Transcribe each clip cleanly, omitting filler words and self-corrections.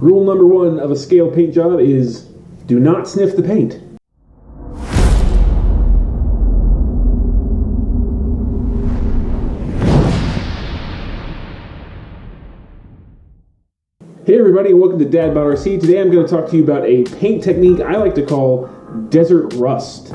Rule number one of a scale paint job is do not sniff the paint. Hey everybody, and welcome to Dad About RC. Today I'm going to talk to you about a paint technique I like to call desert rust.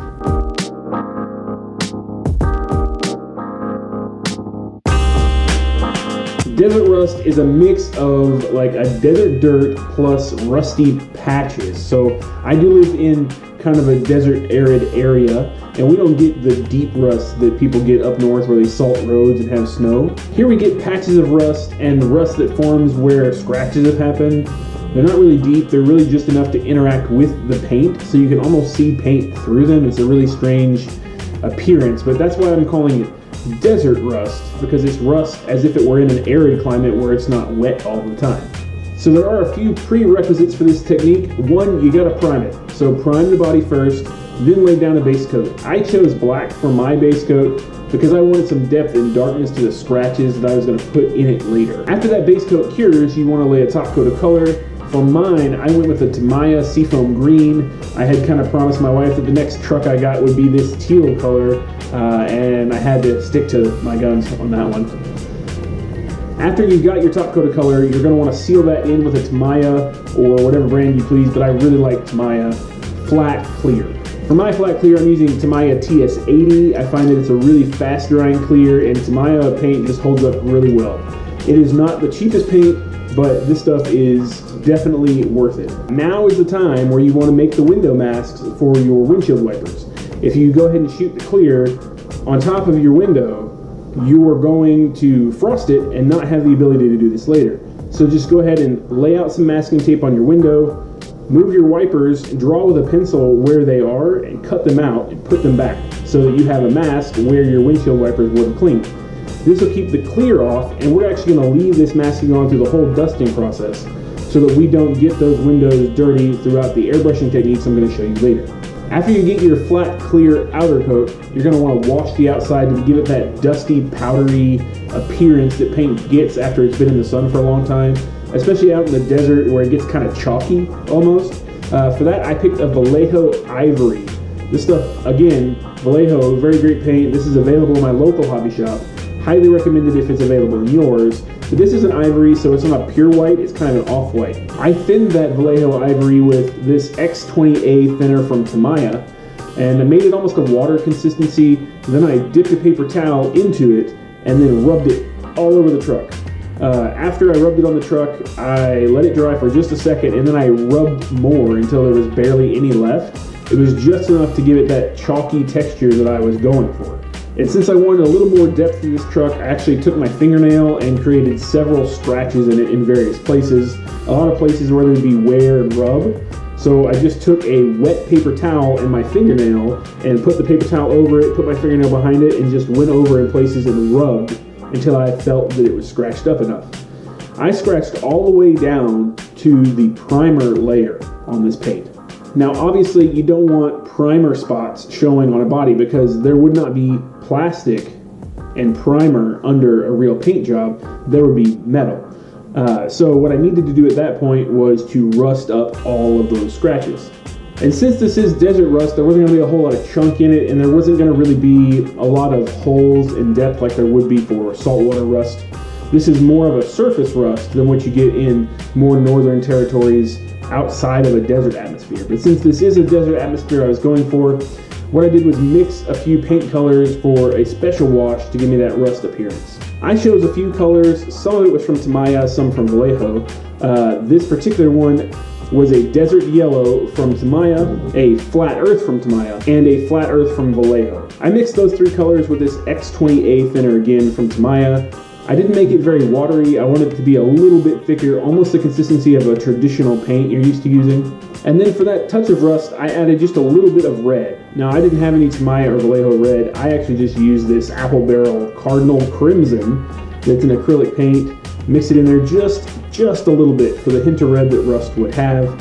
Desert rust is a mix of like a desert dirt plus rusty patches. So I do live in kind of a desert arid area, and we don't get the deep rust that people get up north where they salt roads and have snow. Here we get patches of rust and rust that forms where scratches have happened. They're not really deep, they're really just enough to interact with the paint, so you can almost see paint through them. It's a really strange appearance, but that's why I'm calling it desert rust, because it's rust as if it were in an arid climate where it's not wet all the time. So there are a few prerequisites for this technique. One, you gotta prime it. So prime the body first, then lay down a base coat. I chose black for my base coat because I wanted some depth and darkness to the scratches that I was gonna put in it later. After that base coat cures, you wanna lay a top coat of color. For mine, I went with the Tamiya Seafoam Green. I had kind of promised my wife that the next truck I got would be this teal color, and I had to stick to my guns on that one. After you've got your top coat of color, you're going to want to seal that in with a Tamiya or whatever brand you please, but I really like Tamiya Flat Clear. For my flat clear, I'm using Tamiya TS80. I find that it's a really fast drying clear, and Tamiya paint just holds up really well. It is not the cheapest paint, but this stuff is definitely worth it. Now is the time where you want to make the window masks for your windshield wipers. If you go ahead and shoot the clear on top of your window, you are going to frost it and not have the ability to do this later. So just go ahead and lay out some masking tape on your window, move your wipers, draw with a pencil where they are, and cut them out and put them back so that you have a mask where your windshield wipers would have cleaned. This will keep the clear off, and we're actually going to leave this masking on through the whole dusting process so that we don't get those windows dirty throughout the airbrushing techniques I'm going to show you later. After you get your flat clear outer coat, you're going to want to wash the outside to give it that dusty, powdery appearance that paint gets after it's been in the sun for a long time, especially out in the desert where it gets kind of chalky almost. For that, I picked a Vallejo Ivory. This stuff, again, Vallejo, very great paint. This is available in my local hobby shop. Highly recommended if it's available in yours. But this is an ivory, so it's not a pure white, it's kind of an off-white. I thinned that Vallejo Ivory with this X20A thinner from Tamiya, and I made it almost a water consistency. Then I dipped a paper towel into it, and then rubbed it all over the truck. After I rubbed it on the truck, I let it dry for just a second, and then I rubbed more until there was barely any left. It was just enough to give it that chalky texture that I was going for. And since I wanted a little more depth in this truck, I actually took my fingernail and created several scratches in it in various places. A lot of places where there'd be wear and rub. So I just took a wet paper towel and my fingernail and put the paper towel over it, put my fingernail behind it, and just went over in places and rubbed until I felt that it was scratched up enough. I scratched all the way down to the primer layer on this paint. Now obviously you don't want primer spots showing on a body because there would not be plastic and primer under a real paint job. There would be metal. So what I needed to do at that point was to rust up all of those scratches. And since this is desert rust, there wasn't going to be a whole lot of chunk in it, and there wasn't going to really be a lot of holes in depth like there would be for saltwater rust. This is more of a surface rust than what you get in more northern territories outside of a desert atmosphere. But since this is a desert atmosphere I was going for, what I did was mix a few paint colors for a special wash to give me that rust appearance. I chose a few colors. Some of it was from Tamiya, some from Vallejo. This particular one was a desert yellow from Tamiya, a flat earth from Tamiya, and a flat earth from Vallejo. I mixed those three colors with this X20A thinner again from Tamiya. I didn't make it very watery. I wanted it to be a little bit thicker, almost the consistency of a traditional paint you're used to using. And then for that touch of rust, I added just a little bit of red. Now I didn't have any Tamiya or Vallejo red. I actually just used this Apple Barrel Cardinal Crimson that's an acrylic paint. Mix it in there just a little bit for the hint of red that rust would have.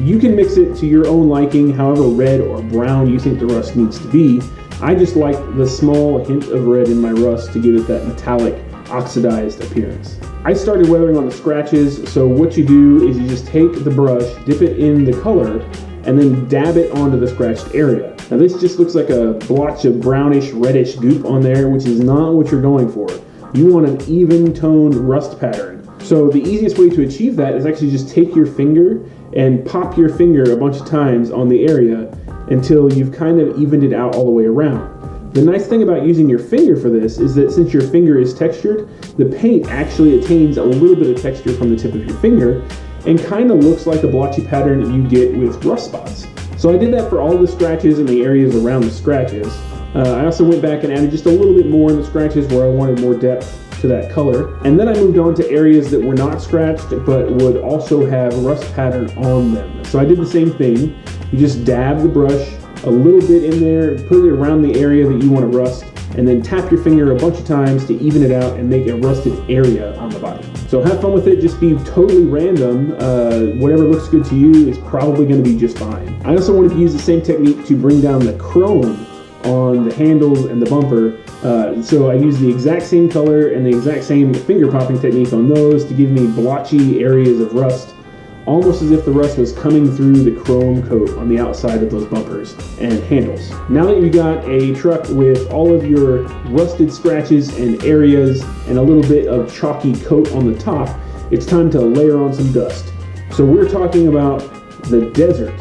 You can mix it to your own liking, however red or brown you think the rust needs to be. I just like the small hint of red in my rust to give it that metallic, oxidized appearance. I started weathering on the scratches, so what you do is you just take the brush, dip it in the color, and then dab it onto the scratched area. Now this just looks like a blotch of brownish, reddish goop on there, which is not what you're going for. You want an even toned rust pattern. So the easiest way to achieve that is actually just take your finger and pop your finger a bunch of times on the area until you've kind of evened it out all the way around. The nice thing about using your finger for this is that since your finger is textured, the paint actually attains a little bit of texture from the tip of your finger and kind of looks like a blotchy pattern that you get with rust spots. So I did that for all the scratches and the areas around the scratches. I also went back and added just a little bit more in the scratches where I wanted more depth to that color. And then I moved on to areas that were not scratched but would also have rust pattern on them. So I did the same thing. You just dab the brush a little bit in there, put it around the area that you want to rust, and then tap your finger a bunch of times to even it out and make a rusted area on the body. So have fun with it, just be totally random. Whatever looks good to you is probably going to be just fine. I also wanted to use the same technique to bring down the chrome on the handles and the bumper. So I used the exact same color and the exact same finger popping technique on those to give me blotchy areas of rust, almost as if the rust was coming through the chrome coat on the outside of those bumpers and handles. Now that you've got a truck with all of your rusted scratches and areas and a little bit of chalky coat on the top, it's time to layer on some dust. So we're talking about the desert.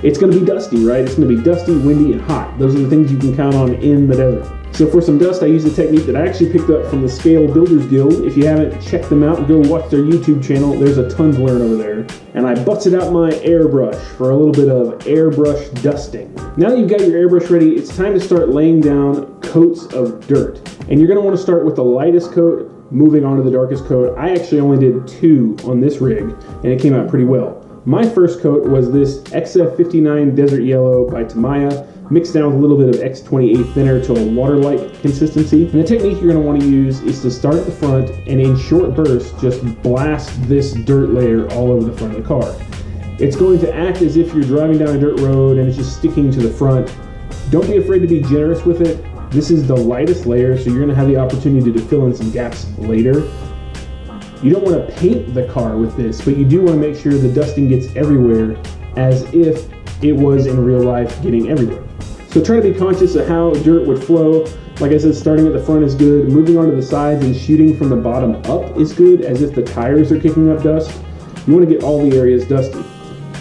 It's going to be dusty, right? It's going to be dusty, windy, and hot. Those are the things you can count on in the desert. So for some dust, I used a technique that I actually picked up from the Scale Builders Guild. If you haven't checked them out, go watch their YouTube channel. There's a ton to learn over there. And I busted out my airbrush for a little bit of airbrush dusting. Now that you've got your airbrush ready, it's time to start laying down coats of dirt. And you're going to want to start with the lightest coat, moving on to the darkest coat. I actually only did 2 on this rig, and it came out pretty well. My first coat was this XF59 Desert Yellow by Tamiya, mixed down with a little bit of X28 thinner to a water-like consistency. And the technique you're going to want to use is to start at the front and in short bursts just blast this dirt layer all over the front of the car. It's going to act as if you're driving down a dirt road and it's just sticking to the front. Don't be afraid to be generous with it. This is the lightest layer, so you're going to have the opportunity to fill in some gaps later. You don't want to paint the car with this, but you do want to make sure the dusting gets everywhere as if it was in real life getting everywhere. So try to be conscious of how dirt would flow. Like I said, starting at the front is good. Moving on to the sides and shooting from the bottom up is good, as if the tires are kicking up dust. You want to get all the areas dusty.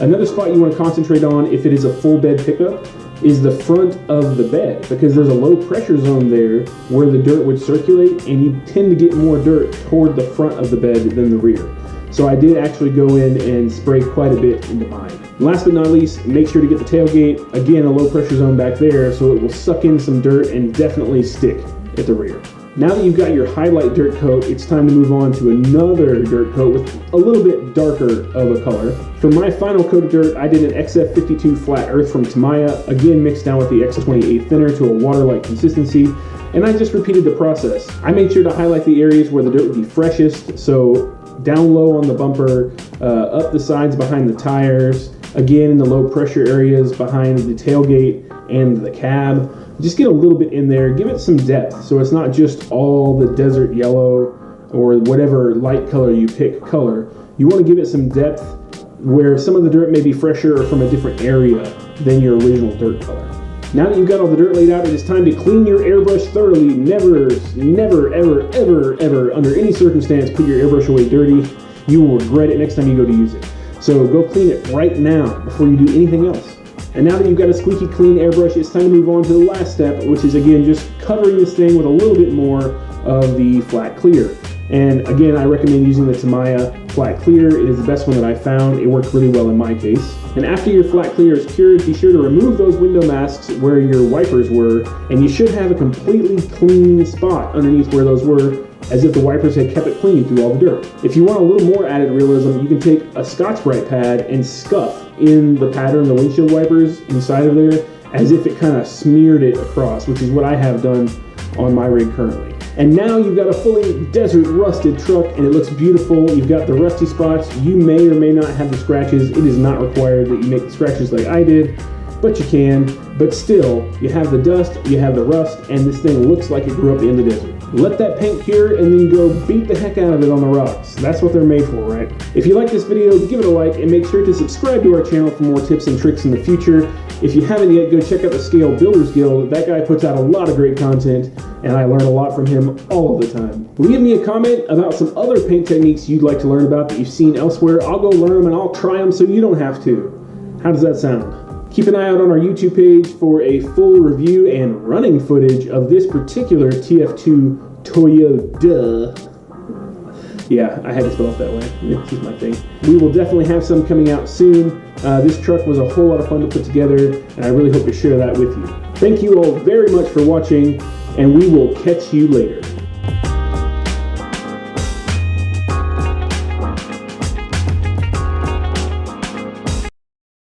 Another spot you want to concentrate on if it is a full bed pickup is the front of the bed, because there's a low pressure zone there where the dirt would circulate, and you tend to get more dirt toward the front of the bed than the rear. So I did actually go in and spray quite a bit into mine. Last but not least, make sure to get the tailgate. Again, a low pressure zone back there, so it will suck in some dirt and definitely stick at the rear. Now that you've got your highlight dirt coat, it's time to move on to another dirt coat with a little bit darker of a color. For my final coat of dirt, I did an XF52 Flat Earth from Tamiya, again mixed down with the X28 thinner to a water-like consistency, and I just repeated the process. I made sure to highlight the areas where the dirt would be freshest, so down low on the bumper, up the sides behind the tires, again in the low pressure areas behind the tailgate and the cab. Just get a little bit in there, give it some depth, so it's not just all the desert yellow or whatever light color you pick color. You want to give it some depth where some of the dirt may be fresher or from a different area than your original dirt color. Now that you've got all the dirt laid out, it is time to clean your airbrush thoroughly. Never, ever, ever, ever, under any circumstance, put your airbrush away dirty. You will regret it next time you go to use it. So go clean it right now before you do anything else. And now that you've got a squeaky clean airbrush, it's time to move on to the last step, which is again just covering this thing with a little bit more of the flat clear. And again, I recommend using the Tamiya flat clear. It is the best one that I found. It worked really well in my case. And after your flat clear is cured, be sure to remove those window masks where your wipers were, and you should have a completely clean spot underneath where those were, as if the wipers had kept it clean through all the dirt. If you want a little more added realism, you can take a Scotch-Brite pad and scuff in the pattern of the windshield wipers inside of there, as if it kind of smeared it across, which is what I have done on my rig currently. And now you've got a fully desert rusted truck, and it looks beautiful. You've got the rusty spots. You may or may not have the scratches. It is not required that you make the scratches like I did, but you can. But still, you have the dust, you have the rust, and this thing looks like it grew up in the desert. let that paint cure, and then go beat the heck out of it on the rocks. That's what they're made for, right? If you like this video, give it a like, and make sure to subscribe to our channel for more tips and tricks in the future. If you haven't yet, go check out the Scale Builders Guild. That guy puts out a lot of great content, and I learn a lot from him all of the time. Leave me a comment about some other paint techniques you'd like to learn about that you've seen elsewhere. I'll go learn them and I'll try them so you don't have to. How does that sound? Keep an eye out on our YouTube page for a full review and running footage of this particular TF2 ToyoDUH. Yeah, I had to spell it that way. It's just my thing. We will definitely have some coming out soon. This truck was a whole lot of fun to put together, and I really hope to share that with you. Thank you all very much for watching, and we will catch you later.